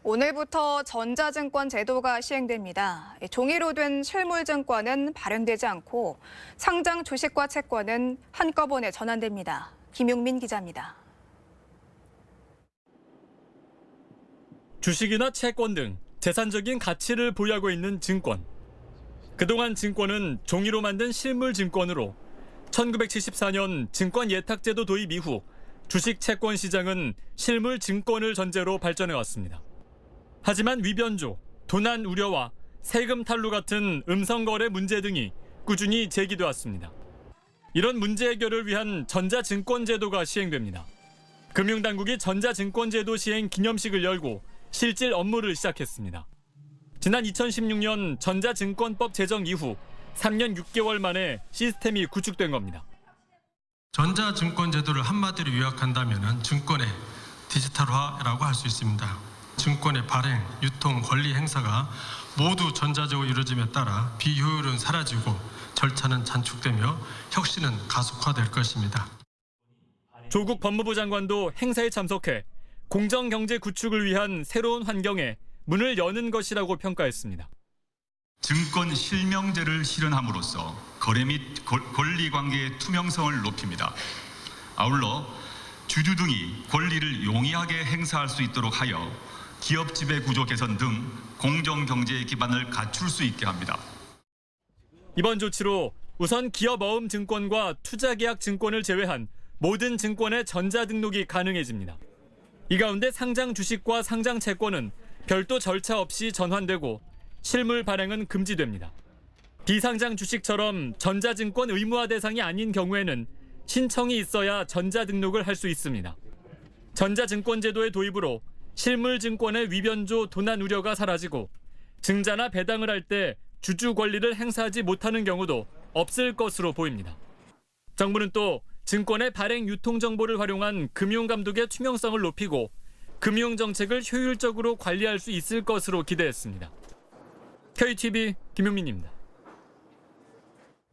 오늘부터 전자증권 제도가 시행됩니다. 종이로 된 실물증권은 발행되지 않고 상장 주식과 채권은 한꺼번에 전환됩니다. 김용민 기자입니다. 주식이나 채권 등 재산적인 가치를 보유하고 있는 증권. 그동안 증권은 종이로 만든 실물증권으로 1974년 증권예탁제도 도입 이후 주식 채권 시장은 실물증권을 전제로 발전해왔습니다. 하지만 위변조, 도난 우려와 세금 탈루 같은 음성거래 문제 등이 꾸준히 제기돼 왔습니다. 이런 문제 해결을 위한 전자증권제도가 시행됩니다. 금융당국이 전자증권제도 시행 기념식을 열고 실질 업무를 시작했습니다. 지난 2016년 전자증권법 제정 이후 3년 6개월 만에 시스템이 구축된 겁니다. 전자증권제도를 한마디로 요약한다면 증권의 디지털화라고 할 수 있습니다. 증권의 발행, 유통, 권리 행사가 모두 전자적으로 이루어짐에 따라 비효율은 사라지고 절차는 단축되며 혁신은 가속화될 것입니다. 조국 법무부 장관도 행사에 참석해 공정경제 구축을 위한 새로운 환경에 문을 여는 것이라고 평가했습니다. 증권 실명제를 실현함으로써 거래 및 권리관계의 투명성을 높입니다. 아울러 주주 등이 권리를 용이하게 행사할 수 있도록 하여 기업 지배 구조 개선 등 공정경제의 기반을 갖출 수 있게 합니다. 이번 조치로 우선 기업 어음 증권과 투자계약 증권을 제외한 모든 증권의 전자등록이 가능해집니다. 이 가운데 상장 주식과 상장 채권은 별도 절차 없이 전환되고 실물 발행은 금지됩니다. 비상장 주식처럼 전자증권 의무화 대상이 아닌 경우에는 신청이 있어야 전자등록을 할 수 있습니다. 전자증권제도의 도입으로 실물증권의 위변조 도난 우려가 사라지고 증자나 배당을 할 때 주주 권리를 행사하지 못하는 경우도 없을 것으로 보입니다. 정부는 또 증권의 발행 유통 정보를 활용한 금융감독의 투명성을 높이고 금융정책을 효율적으로 관리할 수 있을 것으로 기대했습니다. KTV 김용민입니다.